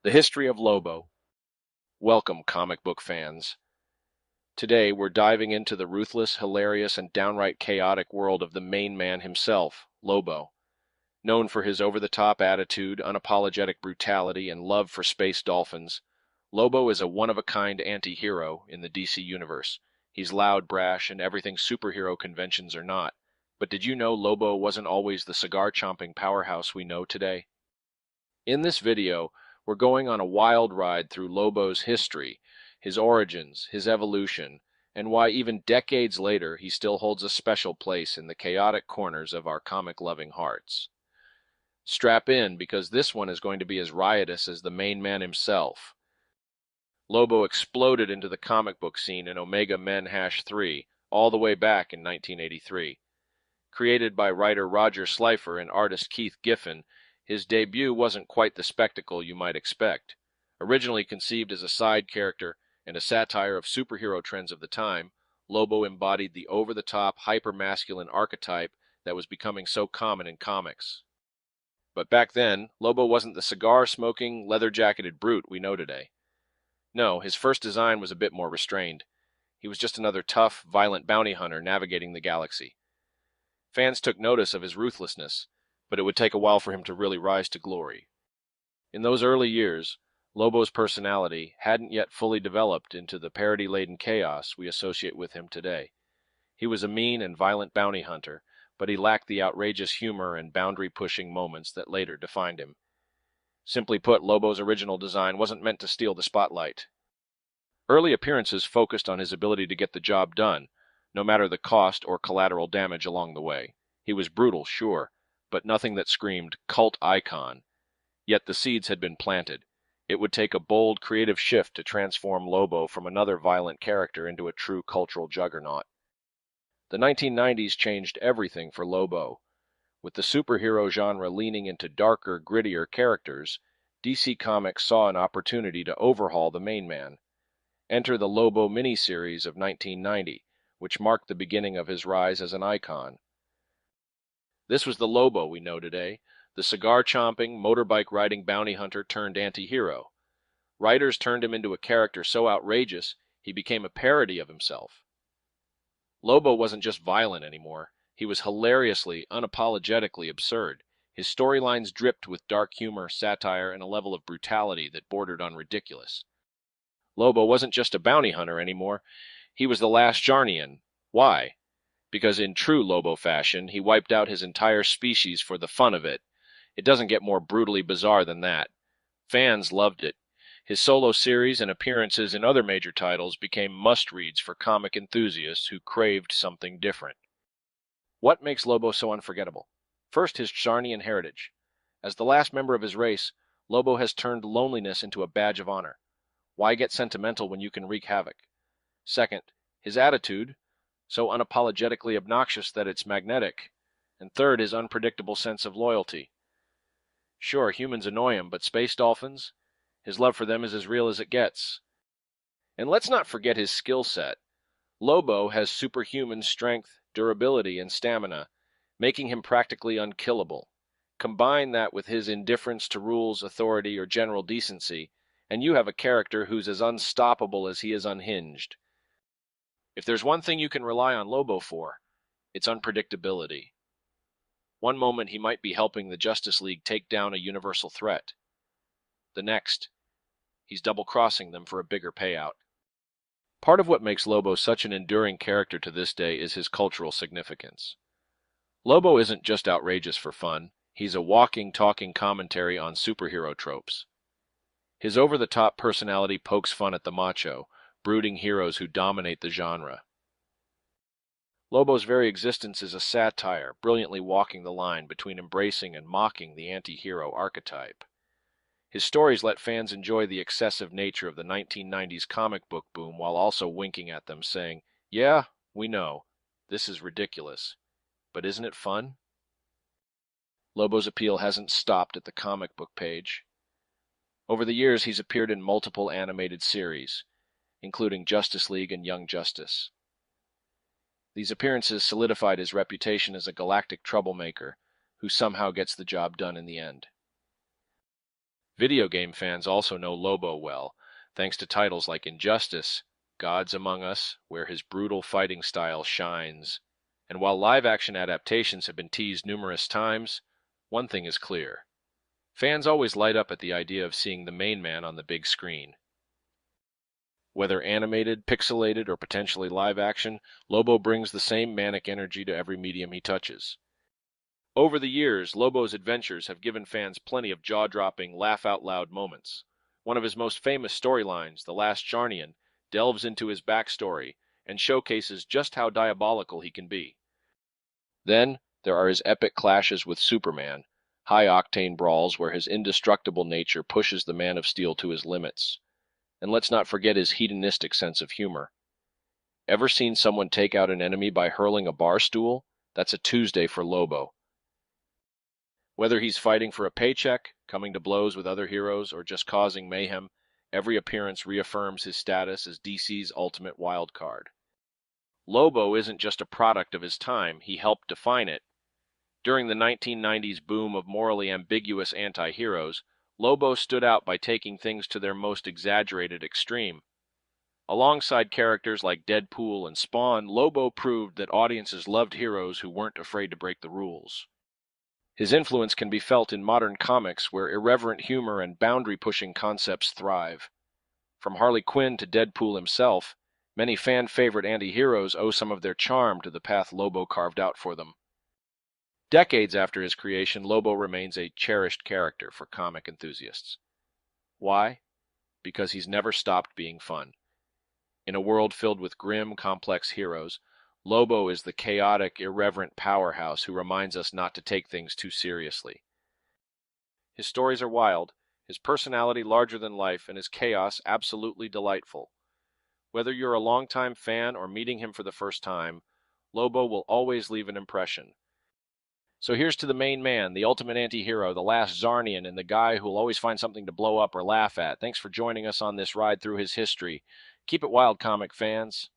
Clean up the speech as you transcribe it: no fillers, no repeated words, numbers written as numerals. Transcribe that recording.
The History of Lobo. Welcome, comic book fans. Today, we're diving into the ruthless, hilarious, and downright chaotic world of the main man himself, Lobo. Known for his over-the-top attitude, unapologetic brutality, and love for space dolphins, Lobo is a one-of-a-kind anti-hero in the DC universe. He's loud, brash, and everything superhero conventions are not. But did you know Lobo wasn't always the cigar-chomping powerhouse we know today? In this video, we're going on a wild ride through Lobo's history, his origins, his evolution, and why even decades later he still holds a special place in the chaotic corners of our comic-loving hearts. Strap in, because this one is going to be as riotous as the main man himself. Lobo exploded into the comic book scene in Omega Men-3 all the way back in 1983. Created by writer Roger Slifer and artist Keith Giffen, his debut wasn't quite the spectacle you might expect. Originally conceived as a side character and a satire of superhero trends of the time, Lobo embodied the over-the-top, hyper-masculine archetype that was becoming so common in comics. But back then, Lobo wasn't the cigar-smoking, leather-jacketed brute we know today. No, his first design was a bit more restrained. He was just another tough, violent bounty hunter navigating the galaxy. Fans took notice of his ruthlessness, but it would take a while for him to really rise to glory. In those early years, Lobo's personality hadn't yet fully developed into the parody-laden chaos we associate with him today. He was a mean and violent bounty hunter, but he lacked the outrageous humor and boundary-pushing moments that later defined him. Simply put, Lobo's original design wasn't meant to steal the spotlight. Early appearances focused on his ability to get the job done, no matter the cost or collateral damage along the way. He was brutal, sure, but nothing that screamed cult icon. Yet the seeds had been planted. It would take a bold, creative shift to transform Lobo from another violent character into a true cultural juggernaut. The 1990s changed everything for Lobo. With the superhero genre leaning into darker, grittier characters, DC Comics saw an opportunity to overhaul the main man. Enter the Lobo miniseries of 1990, which marked the beginning of his rise as an icon. This was the Lobo we know today, the cigar-chomping, motorbike-riding bounty hunter turned anti-hero. Writers turned him into a character so outrageous, he became a parody of himself. Lobo wasn't just violent anymore. He was hilariously, unapologetically absurd. His storylines dripped with dark humor, satire, and a level of brutality that bordered on ridiculous. Lobo wasn't just a bounty hunter anymore. He was the last Jarnian. Why? Because in true Lobo fashion, he wiped out his entire species for the fun of it. It doesn't get more brutally bizarre than that. Fans loved it. His solo series and appearances in other major titles became must-reads for comic enthusiasts who craved something different. What makes Lobo so unforgettable? First, his Jarnian heritage. As the last member of his race, Lobo has turned loneliness into a badge of honor. Why get sentimental when you can wreak havoc? Second, his attitude, so unapologetically obnoxious that it's magnetic. And third, his unpredictable sense of loyalty. Sure, humans annoy him, but space dolphins? His love for them is as real as it gets. And let's not forget his skill set. Lobo has superhuman strength, durability, and stamina, making him practically unkillable. Combine that with his indifference to rules, authority, or general decency, and you have a character who's as unstoppable as he is unhinged. If there's one thing you can rely on Lobo for, it's unpredictability. One moment he might be helping the Justice League take down a universal threat. The next, he's double-crossing them for a bigger payout. Part of what makes Lobo such an enduring character to this day is his cultural significance. Lobo isn't just outrageous for fun, he's a walking, talking commentary on superhero tropes. His over-the-top personality pokes fun at the macho, brooding heroes who dominate the genre. Lobo's very existence is a satire, brilliantly walking the line between embracing and mocking the anti-hero archetype. His stories let fans enjoy the excessive nature of the 1990s comic book boom while also winking at them, saying, "Yeah, we know. This is ridiculous. But isn't it fun?" Lobo's appeal hasn't stopped at the comic book page. Over the years, he's appeared in multiple animated series, including Justice League and Young Justice. These appearances solidified his reputation as a galactic troublemaker who somehow gets the job done in the end. Video game fans also know Lobo well, thanks to titles like Injustice, Gods Among Us, where his brutal fighting style shines. And while live-action adaptations have been teased numerous times, one thing is clear. Fans always light up at the idea of seeing the main man on the big screen. Whether animated, pixelated, or potentially live-action, Lobo brings the same manic energy to every medium he touches. Over the years, Lobo's adventures have given fans plenty of jaw-dropping, laugh-out-loud moments. One of his most famous storylines, The Last Jarnian, delves into his backstory and showcases just how diabolical he can be. Then, there are his epic clashes with Superman, high-octane brawls where his indestructible nature pushes the Man of Steel to his limits. And let's not forget his hedonistic sense of humor. Ever seen someone take out an enemy by hurling a bar stool? That's a Tuesday for Lobo. Whether he's fighting for a paycheck, coming to blows with other heroes, or just causing mayhem, every appearance reaffirms his status as DC's ultimate wild card. Lobo isn't just a product of his time, he helped define it. During the 1990s boom of morally ambiguous anti-heroes, Lobo stood out by taking things to their most exaggerated extreme. Alongside characters like Deadpool and Spawn, Lobo proved that audiences loved heroes who weren't afraid to break the rules. His influence can be felt in modern comics where irreverent humor and boundary-pushing concepts thrive. From Harley Quinn to Deadpool himself, many fan-favorite anti-heroes owe some of their charm to the path Lobo carved out for them. Decades after his creation, Lobo remains a cherished character for comic enthusiasts. Why? Because he's never stopped being fun. In a world filled with grim, complex heroes, Lobo is the chaotic, irreverent powerhouse who reminds us not to take things too seriously. His stories are wild, his personality larger than life, and his chaos absolutely delightful. Whether you're a longtime fan or meeting him for the first time, Lobo will always leave an impression. So here's to the main man, the ultimate anti-hero, the last Zarnian, and the guy who'll always find something to blow up or laugh at. Thanks for joining us on this ride through his history. Keep it wild, comic fans.